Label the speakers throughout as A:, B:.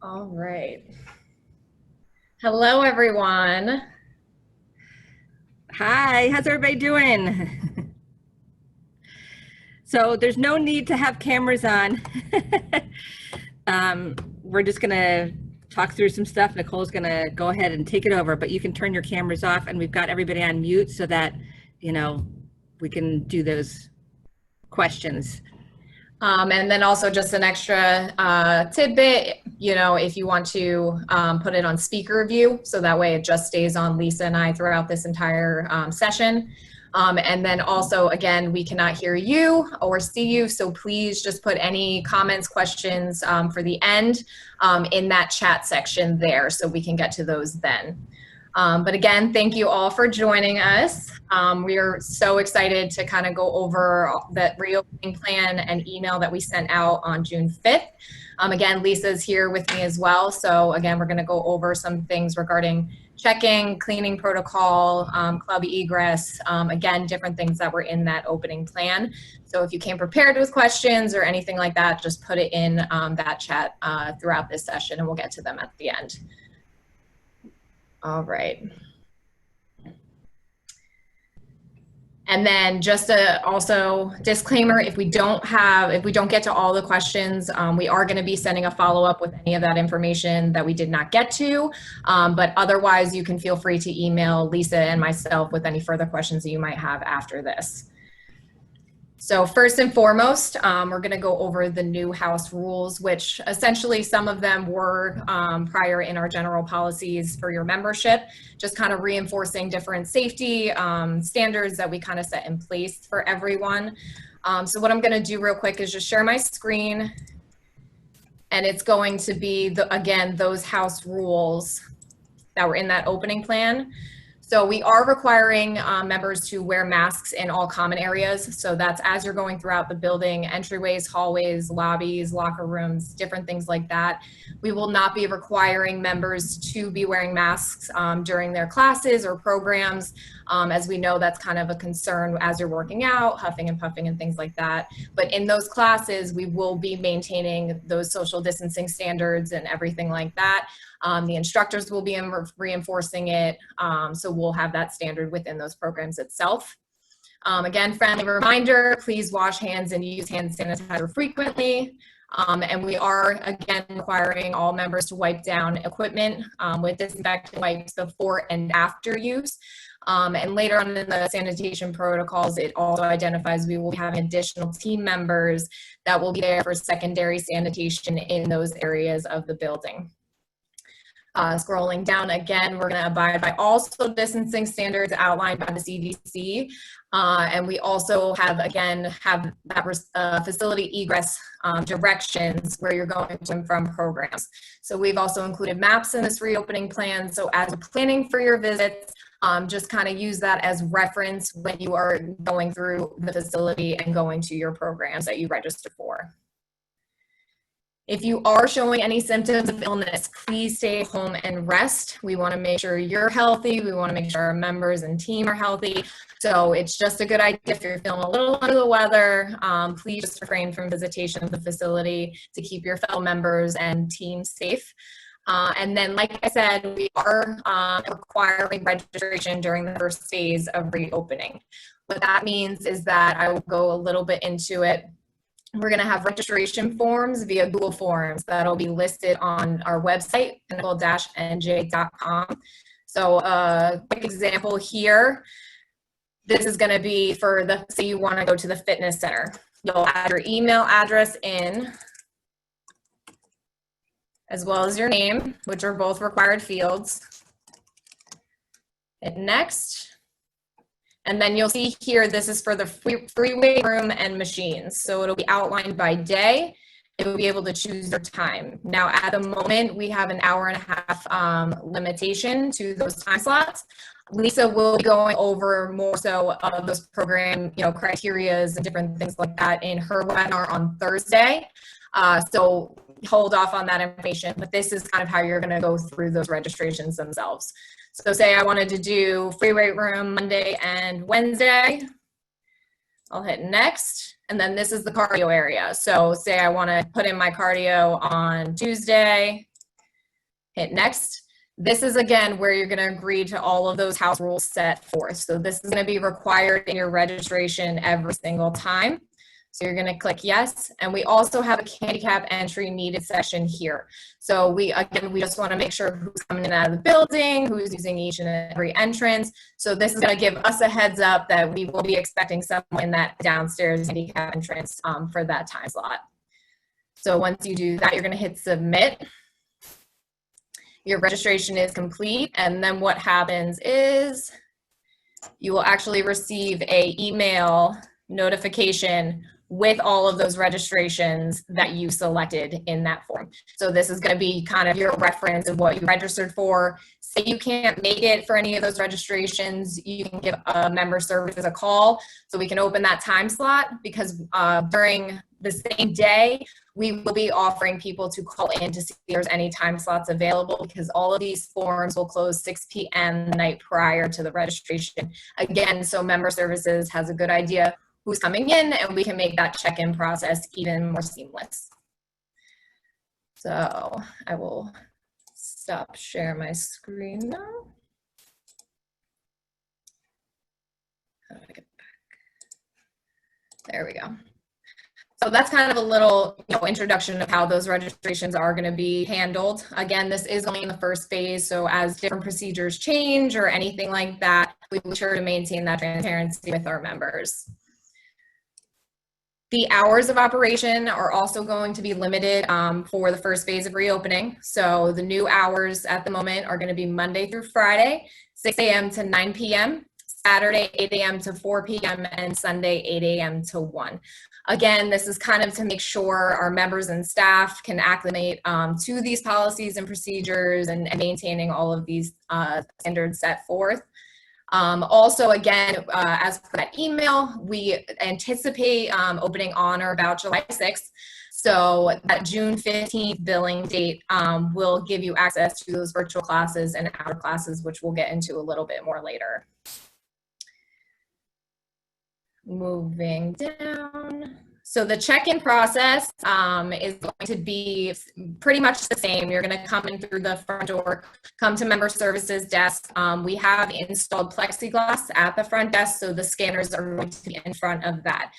A: All right. Hello, everyone.
B: Hi, how's everybody doing? So there's no need to have cameras on. We're just gonna talk through some stuff. Nicole's gonna go ahead and take it over, but you can turn your cameras off, and we've got everybody on mute so that, you know, we can do those questions.
A: And then also just an extra tidbit, if you want to put it on speaker view, so that way it just stays on Lisa and I throughout this entire session. And then also, again, we cannot hear you or see you, so please just put any comments, questions for the end in that chat section there, so we can get to those then. But again, thank you all for joining us. We are so excited to kind of go over that reopening plan and email that we sent out on June 5th. Again, Lisa's here with me as well. So again, we're going to go over some things regarding checking, cleaning protocol, club egress, again, different things that were in that opening plan. So if you came prepared with questions or anything like that, just put it in that chat throughout this session and we'll get to them at the end. All right. And then just also disclaimer, if we don't get to all the questions, we are going to be sending a follow-up with any of that information that we did not get to. But otherwise, you can feel free to email Lisa and myself with any further questions that you might have after this. So first and foremost, we're going to go over the new house rules, which essentially some of them were prior in our general policies for your membership, just kind of reinforcing different safety standards that we kind of set in place for everyone. So what I'm going to do real quick is just share my screen, and it's going to be, again, those house rules that were in that opening plan. So we are requiring members to wear masks in all common areas. So that's as you're going throughout the building, entryways, hallways, lobbies, locker rooms, different things like that. We will not be requiring members to be wearing masks during their classes or programs. As we know, that's kind of a concern as you're working out, huffing and puffing and things like that. But in those classes, we will be maintaining those social distancing standards and everything like that. The instructors will be reinforcing it, so we'll have that standard within those programs itself. Again, friendly reminder, please wash hands and use hand sanitizer frequently. And we are, again, requiring all members to wipe down equipment with disinfectant wipes before and after use. And later on in the sanitation protocols, it also identifies we will be having additional team members that will be there for secondary sanitation in those areas of the building. Scrolling down again, we're going to abide by all social distancing standards outlined by the CDC. And we also have that facility egress directions where you're going to and from programs. So we've also included maps in this reopening plan. So as you're planning for your visits, just kind of use that as reference when you are going through the facility and going to your programs that you register for. If you are showing any symptoms of illness, please stay home and rest. We want to make sure you're healthy. We want to make sure our members and team are healthy. So it's just a good idea if you're feeling a little under the weather, please just refrain from visitation of the facility to keep your fellow members and team safe. And then, like I said, we are requiring registration during the first phase of reopening. What that means is that I will go a little bit into it. We're going to have registration forms via Google Forms that'll be listed on our website, pinnacle-nj.com. So a quick example here, this is going to be for say you want to go to the fitness center. You'll add your email address in, as well as your name, which are both required fields. Hit next. And then you'll see here, this is for the free weight room and machines. So it'll be outlined by day. It will be able to choose your time. Now, at the moment, we have an hour and a half limitation to those time slots. Lisa will be going over more so of those program, criterias and different things like that in her webinar on Thursday. So hold off on that information, but this is kind of how you're going to go through those registrations themselves. So say I wanted to do free weight room Monday and Wednesday, I'll hit next. And then this is the cardio area. So say I want to put in my cardio on Tuesday, Hit next. This is again where you're going to agree to all of those house rules set forth. So this is going to be required in your registration every single time. So you're going to click yes. And we also have a handicap entry needed section here. So we just want to make sure who's coming in and out of the building, who's using each and every entrance. So this is going to give us a heads up that we will be expecting someone in that downstairs handicap entrance for that time slot. So once you do that, you're going to hit submit. Your registration is complete, and then what happens is you will actually receive an email notification with all of those registrations that you selected in that form. So this is going to be kind of your reference of what you registered for. Say you can't make it for any of those registrations, you can give member services a call so we can open that time slot, because during the same day, we will be offering people to call in to see if there's any time slots available, because all of these forms will close 6 p.m. the night prior to the registration. Again, so member services has a good idea who's coming in, and we can make that check-in process even more seamless. So I will stop sharing my screen now. How do I get back? There we go. So that's kind of a little introduction of how those registrations are going to be handled. Again, this is only in the first phase, so as different procedures change or anything like that, we will be sure to maintain that transparency with our members. The hours of operation are also going to be limited for the first phase of reopening. So the new hours at the moment are going to be Monday through Friday, 6 a.m. to 9 p.m., Saturday, 8 a.m. to 4 p.m., and Sunday, 8 a.m. to 1. Again, this is kind of to make sure our members and staff can acclimate to these policies and procedures and maintaining all of these standards set forth. Also, again, as per that email, we anticipate opening on or about July 6th. So that June 15th billing date will give you access to those virtual classes and hour classes, which we'll get into a little bit more later. Moving down. So the check-in process is going to be pretty much the same. You're going to come in through the front door, come to member services desk. We have installed plexiglass at the front desk, so the scanners are going to be in front of that.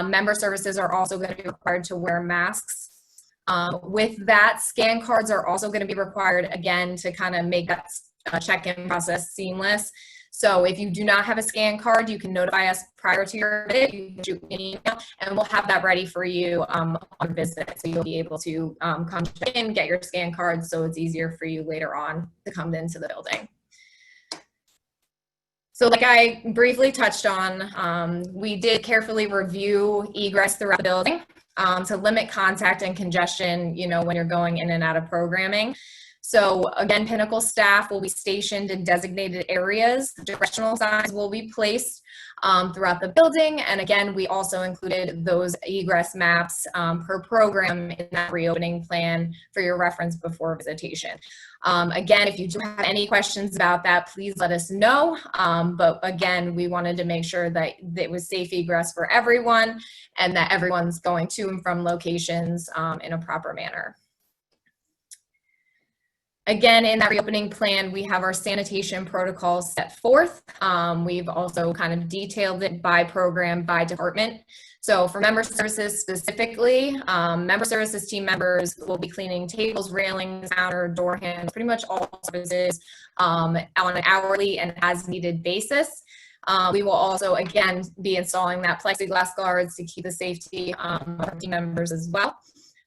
A: Member services are also going to be required to wear masks. With that, scan cards are also going to be required, again, to kind of make that check-in process seamless. So if you do not have a scan card, you can notify us prior to your visit. You can shoot an email, and we'll have that ready for you on visit. So you'll be able to come check in, get your scan card, so it's easier for you later on to come into the building. So like I briefly touched on, we did carefully review egress throughout the building to limit contact and congestion, when you're going in and out of programming. So again, Pinnacle staff will be stationed in designated areas. Directional signs will be placed throughout the building. And again, we also included those egress maps per program in that reopening plan for your reference before visitation. Again, if you do have any questions about that, please let us know. But again, we wanted to make sure that it was safe egress for everyone and that everyone's going to and from locations in a proper manner. Again, in that reopening plan, we have our sanitation protocols set forth. We've also kind of detailed it by program, by department. So for member services specifically, member services team members will be cleaning tables, railings, counter, door handles, pretty much all services on an hourly and as needed basis. We will also, again, be installing that plexiglass guards to keep the safety of our team members as well.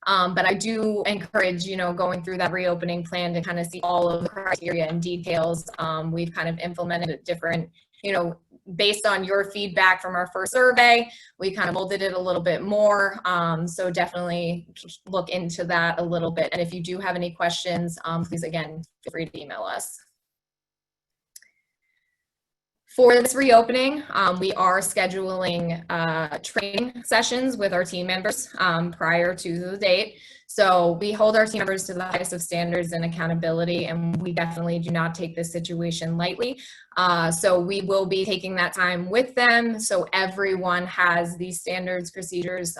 A: But I do encourage, going through that reopening plan to kind of see all of the criteria and details. We've kind of implemented different, based on your feedback from our first survey, we kind of molded it a little bit more. So definitely look into that a little bit. And if you do have any questions, please, again, feel free to email us. For this reopening, we are scheduling training sessions with our team members prior to the date. So we hold our team members to the highest of standards and accountability, and we definitely do not take this situation lightly. So we will be taking that time with them, so everyone has these standards, procedures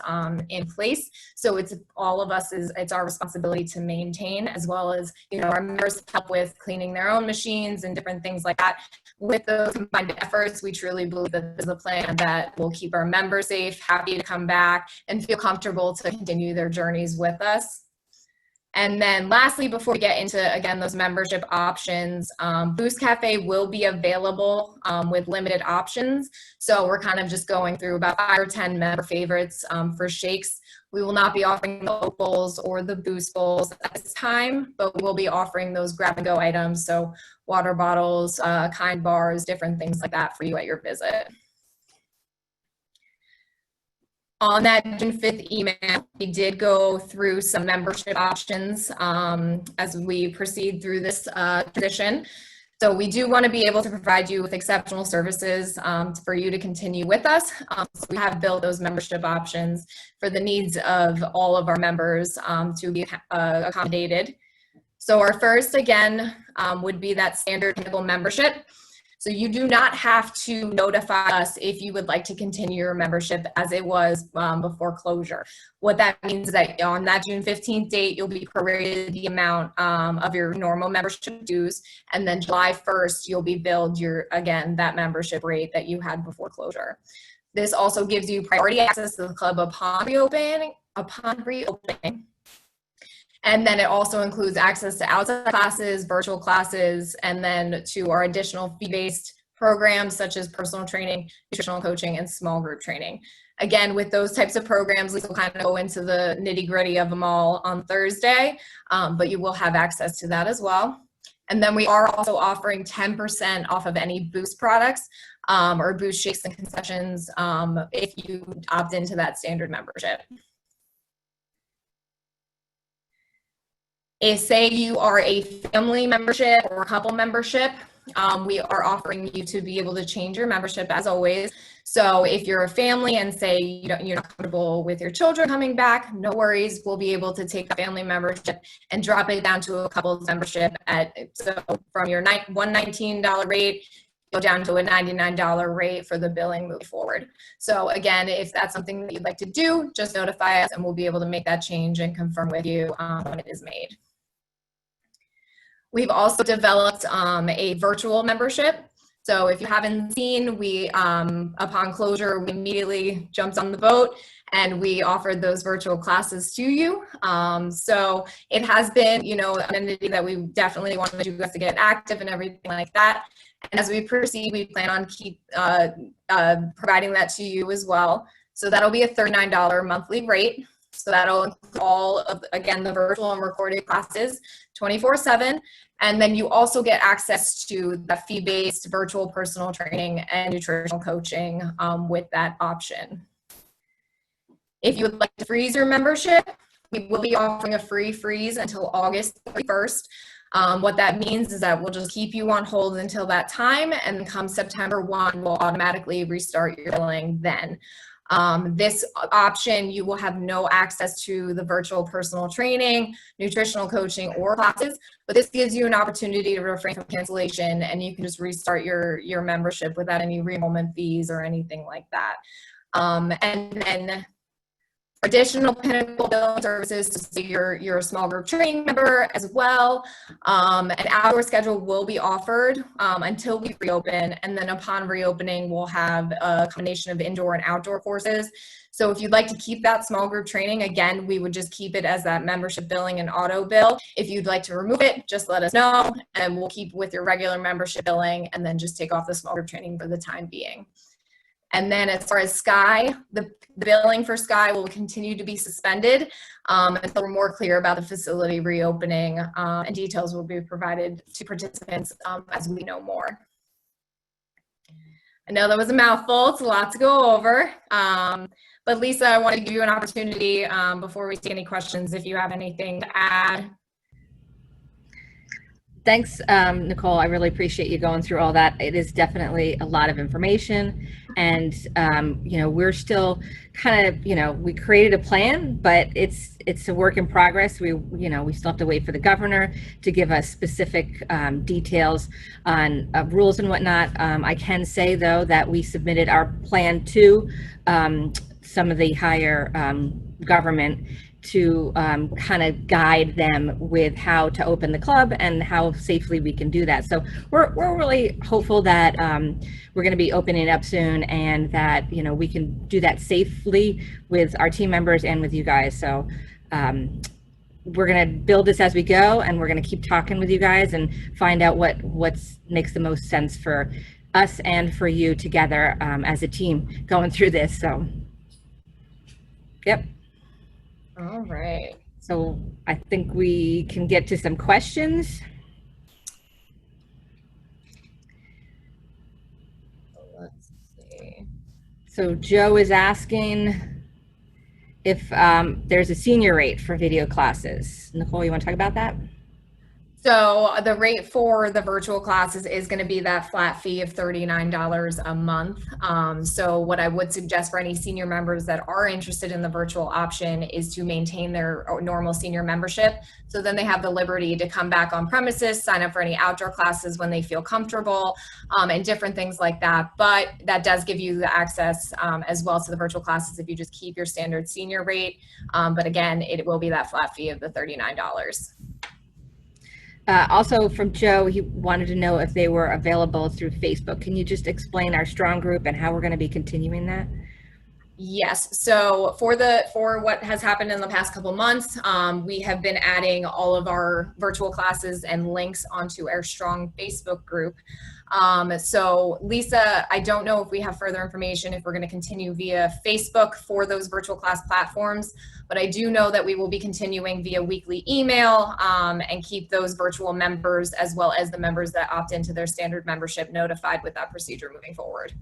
A: in place. So it's all of us, it's our responsibility to maintain, as well as, you know, our members help with cleaning their own machines and different things like that. With those combined efforts, we truly believe that this is a plan that will keep our members safe, happy to come back, and feel comfortable to continue their journeys with us. And then lastly, before we get into, again, those membership options, Boost Cafe will be available with limited options. So we're kind of just going through about 5 or 10 member favorites for shakes. We will not be offering the Oat Bowls or the Boost Bowls at this time, but we will be offering those grab-and-go items, so water bottles, kind bars, different things like that for you at your visit. On that June 5th email, we did go through some membership options as we proceed through this transition. So we do want to be able to provide you with exceptional services for you to continue with us. So we have built those membership options for the needs of all of our members to be accommodated. So our first, again, would be that standard Pinnacle membership. So you do not have to notify us if you would like to continue your membership as it was before closure. What that means is that on that June 15th date, you'll be prorated the amount of your normal membership dues, and then July 1st, you'll be billed your, again, that membership rate that you had before closure. This also gives you priority access to the club upon reopening. And then it also includes access to outside classes, virtual classes, and then to our additional fee-based programs such as personal training, nutritional coaching, and small group training. Again, with those types of programs, we will kind of go into the nitty-gritty of them all on Thursday, but you will have access to that as well. And then we are also offering 10% off of any Boost products or Boost shakes and concessions if you opt into that standard membership. If, say, you are a family membership or a couple membership, we are offering you to be able to change your membership as always. So if you're a family and say you're not comfortable with your children coming back, no worries. We'll be able to take the family membership and drop it down to a couple's membership so from your $119 rate, go down to a $99 rate for the billing moving forward. So again, if that's something that you'd like to do, just notify us and we'll be able to make that change and confirm with you when it is made. We've also developed a virtual membership. So if you haven't seen, we, upon closure, we immediately jumped on the boat and we offered those virtual classes to you. So it has been, you know, an entity that we definitely wanted you guys to get active and everything like that. And as we proceed, we plan on providing that to you as well. So that'll be a $39 monthly rate. So that'll include all of, again, the virtual and recorded classes 24/7. And then you also get access to the fee-based virtual personal training and nutritional coaching with that option. If you would like to freeze your membership, we will be offering a free freeze until August 31st. What that means is that we'll just keep you on hold until that time, and come September 1, we'll automatically restart your billing then. This option, you will have no access to the virtual personal training, nutritional coaching, or classes, but this gives you an opportunity to refrain from cancellation, and you can just restart your membership without any re-enrollment fees or anything like that. And then additional Pinnacle billing services to say you're a small group training member as well. An outdoor schedule will be offered until we reopen, and then upon reopening, we'll have a combination of indoor and outdoor courses. So if you'd like to keep that small group training, again, we would just keep it as that membership billing and auto bill. If you'd like to remove it, just let us know, and we'll keep with your regular membership billing, and then just take off the small group training for the time being. And then as far as Sky, the billing for Sky will continue to be suspended until we're more clear about the facility reopening, and details will be provided to participants as we know more. I know that was a mouthful, it's a lot to go over, but Lisa, I want to give you an opportunity before we take any questions if you have anything to add.
B: Thanks, Nicole. I really appreciate you going through all that. It is definitely a lot of information. And, we're still kind of, we created a plan, but it's a work in progress. We still have to wait for the governor to give us specific details on rules and whatnot. I can say, though, that we submitted our plan to some of the higher government to kind of guide them with how to open the club and how safely we can do that. So we're really hopeful that we're going to be opening up soon, and that we can do that safely with our team members and with you guys. So we're going to build this as we go, and we're going to keep talking with you guys and find out what makes the most sense for us and for you together as a team going through this. So yep.
A: All right.
B: So I think we can get to some questions.
A: Let's see.
B: So Joe is asking if there's a senior rate for video classes. Nicole, you want to talk about that?
A: So the rate for the virtual classes is going to be that flat fee of $39 a month. So what I would suggest for any senior members that are interested in the virtual option is to maintain their normal senior membership. So then they have the liberty to come back on premises, sign up for any outdoor classes when they feel comfortable, and different things like that. But that does give you the access as well to the virtual classes if you just keep your standard senior rate. But again, it will be that flat fee of the $39.
B: Also from Joe, he wanted to know if they were available through Facebook. Can you just explain our strong group and how we're going to be continuing that?
A: Yes. So for what has happened in the past couple months, we have been adding all of our virtual classes and links onto our strong Facebook group. So Lisa, I don't know if we have further information if we're going to continue via Facebook for those virtual class platforms, but I do know that we will be continuing via weekly email and keep those virtual members as well as the members that opt into their standard membership notified with that procedure moving forward.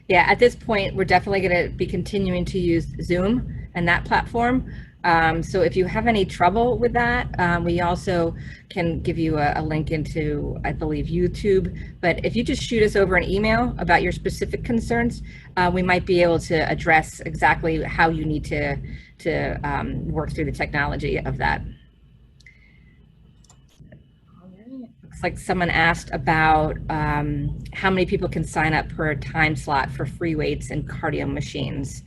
B: Yeah, at this point, we're definitely going to be continuing to use Zoom and that platform. So if you have any trouble with that, we also can give you a link into, I believe, YouTube. But if you just shoot us over an email about your specific concerns, we might be able to address exactly how you need to work through the technology of that. Looks like someone asked about how many people can sign up per time slot for free weights and cardio machines.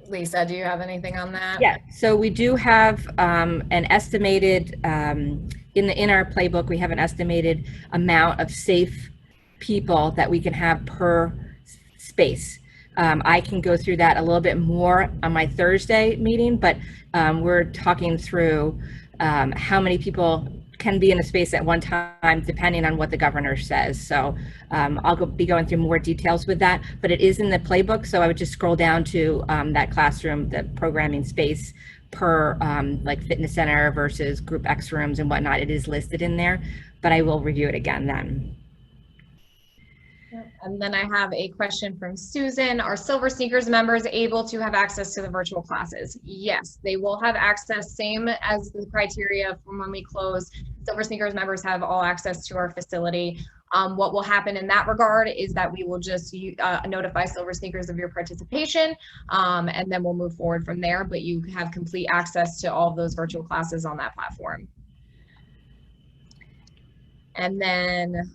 A: Lisa, do you have anything on that?
B: Yeah, so we do have an estimated, in our playbook, we have an estimated amount of safe people that we can have per space. I can go through that a little bit more on my Thursday meeting, but we're talking through how many people can be in a space at one time, depending on what the governor says. So I'll be going through more details with that, but it is in the playbook. So I would just scroll down to that classroom, the programming space per like fitness center versus group X rooms and whatnot. It is listed in there, but I will review it again then.
A: And then I have a question from Susan. Are Silver Sneakers members able to have access to the virtual classes? Yes, they will have access, same as the criteria from when we closed. Silver Sneakers members have all access to our facility. What will happen in that regard is that we will just notify Silver Sneakers of your participation, and then we'll move forward from there, but you have complete access to all of those virtual classes on that platform. And then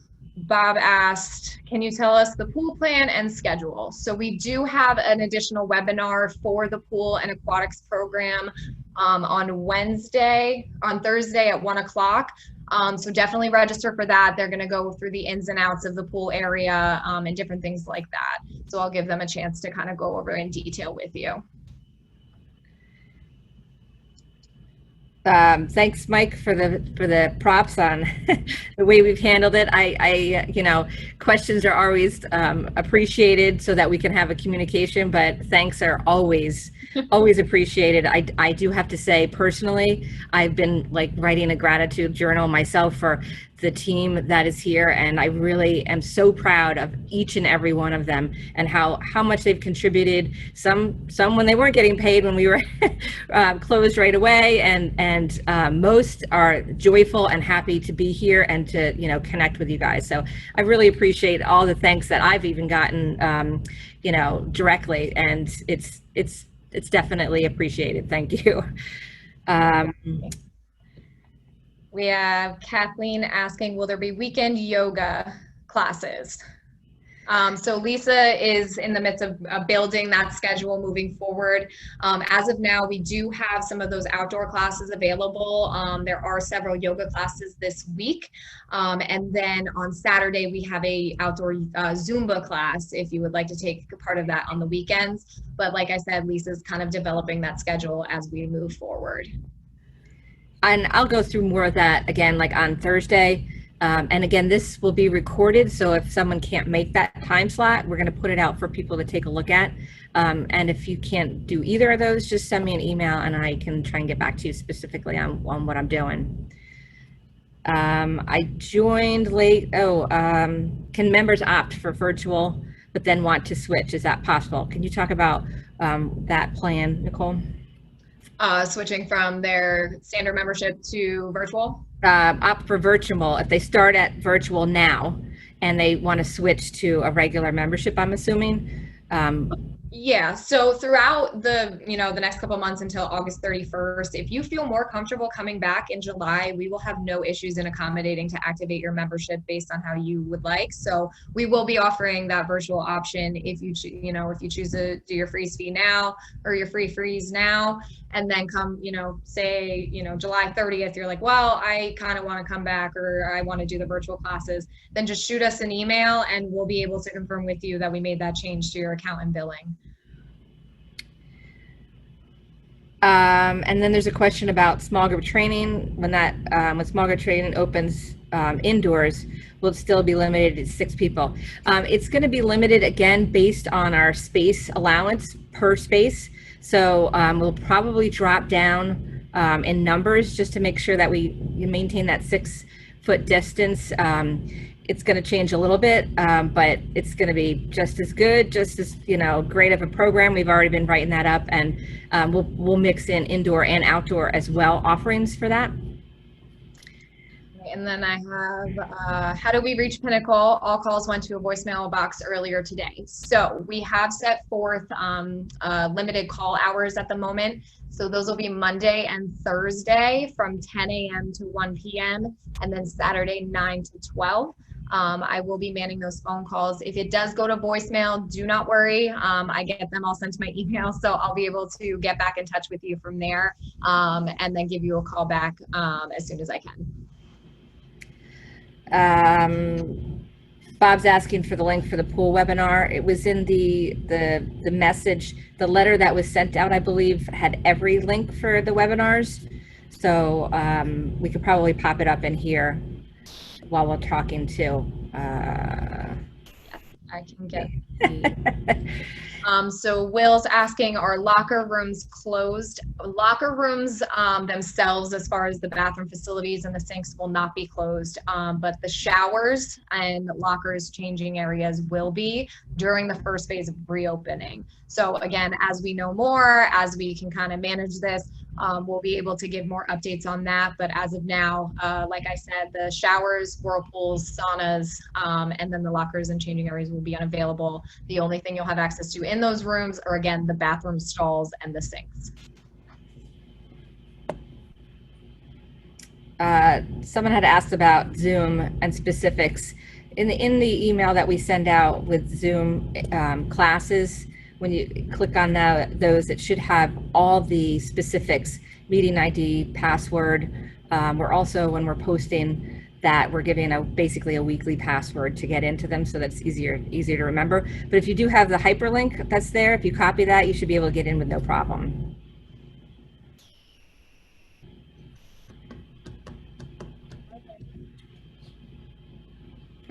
A: Bob asked, can you tell us the pool plan and schedule? So we do have an additional webinar for the pool and aquatics program on Thursday at 1 o'clock. So definitely register for that. They're going to go through the ins and outs of the pool area and different things like that. So I'll give them a chance to kind of go over in detail with you.
B: Thanks, Mike, for the props on the way we've handled it. Questions are always appreciated so that we can have a communication, but thanks are always appreciated. I do have to say, personally, I've been like writing a gratitude journal myself for the team that is here, and I really am so proud of each and every one of them and how much they've contributed. Some when they weren't getting paid when we were closed right away, and most are joyful and happy to be here and to connect with you guys. So I really appreciate all the thanks that I've even gotten directly, and it's definitely appreciated. Thank you.
A: We have Kathleen asking, will there be weekend yoga classes? So Lisa is in the midst of building that schedule moving forward. As of now, we do have some of those outdoor classes available. There are several yoga classes this week. And then on Saturday, we have a outdoor Zumba class if you would like to take part of that on the weekends. But like I said, Lisa's kind of developing that schedule as we move forward.
B: And I'll go through more of that again, like on Thursday. And again, this will be recorded. So if someone can't make that time slot, we're going to put it out for people to take a look at. And if you can't do either of those, just send me an email and I can try and get back to you specifically on what I'm doing. I joined late. Can members opt for virtual, but then want to switch? Is that possible? Can you talk about that plan, Nicole?
A: Switching from their standard membership to virtual?
B: Opt for virtual if they start at virtual now and they want to switch to a regular membership, I'm assuming.
A: Yeah, so throughout the next couple months until August 31st, if you feel more comfortable coming back in July, we will have no issues in accommodating to activate your membership based on how you would like. So we will be offering that virtual option if you if you choose to do your freeze fee now or your free freeze now, and then come say July 30th, you're like, well, I kind of want to come back or I want to do the virtual classes, then just shoot us an email and we'll be able to confirm with you that we made that change to your account and billing.
B: And then there's a question about small group training. When small group training opens indoors, will it still be limited to 6 people? It's going to be limited again based on our space allowance per space. So we'll probably drop down in numbers just to make sure that you maintain that 6-foot distance. It's going to change a little bit, but it's going to be just as good, just as great of a program. We've already been writing that up, and we'll mix in indoor and outdoor as well offerings for that.
A: And then I have, how do we reach Pinnacle? All calls went to a voicemail box earlier today. So we have set forth limited call hours at the moment. So those will be Monday and Thursday from 10 a.m. to 1 p.m. and then Saturday 9 to 12. I will be manning those phone calls. If it does go to voicemail, do not worry. I get them all sent to my email, so I'll be able to get back in touch with you from there and then give you a call back as soon as I can.
B: Bob's asking for the link for the pool webinar. It was in the message. The letter that was sent out, I believe, had every link for the webinars. So we could probably pop it up in here while we're talking too.
A: Yes, I can get so Will's asking, are locker rooms closed? Locker rooms themselves, as far as the bathroom facilities and the sinks, will not be closed, but the showers and lockers changing areas will be during the first phase of reopening. So again, as we know more, as we can kind of manage this, we'll be able to give more updates on that. But as of now, like I said, the showers, whirlpools, saunas, and then the lockers and changing areas will be unavailable. The only thing you'll have access to in those rooms are, again, the bathroom stalls and the sinks.
B: Someone had asked about Zoom and specifics. In the email that we send out with Zoom classes, when you click on those, it should have all the specifics, meeting ID, password. We're also, when we're posting that, we're giving basically a weekly password to get into them, so that's easier to remember. But if you do have the hyperlink that's there, if you copy that, you should be able to get in with no problem.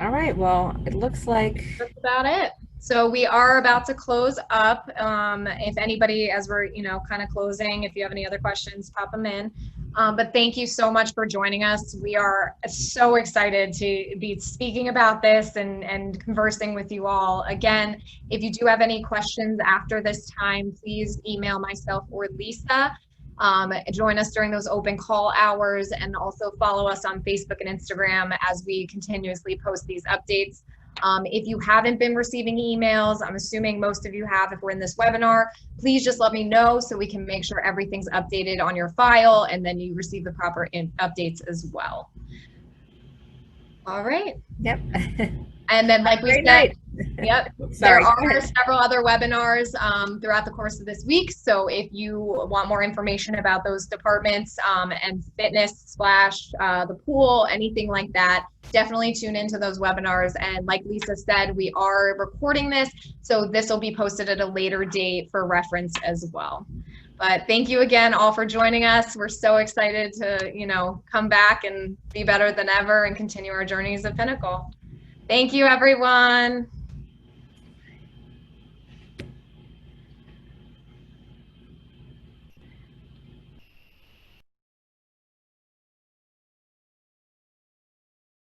B: All right, well, it looks like
A: that's about it. So we are about to close up. If anybody, as we're kind of closing, if you have any other questions, pop them in. But thank you so much for joining us. We are so excited to be speaking about this and conversing with you all. Again, if you do have any questions after this time, please email myself or Lisa. Join us during those open call hours, and also follow us on Facebook and Instagram as we continuously post these updates. If you haven't been receiving emails, I'm assuming most of you have if we're in this webinar, please just let me know so we can make sure everything's updated on your file and then you receive the proper updates as well. All right.
B: Yep.
A: And then like we said, yep,
B: Sorry,
A: there are several other webinars throughout the course of this week. So if you want more information about those departments and fitness / the pool, anything like that, definitely tune into those webinars. And like Lisa said, we are recording this, so this will be posted at a later date for reference as well. But thank you again all for joining us. We're so excited to, come back and be better than ever and continue our journeys at Pinnacle. Thank you, everyone.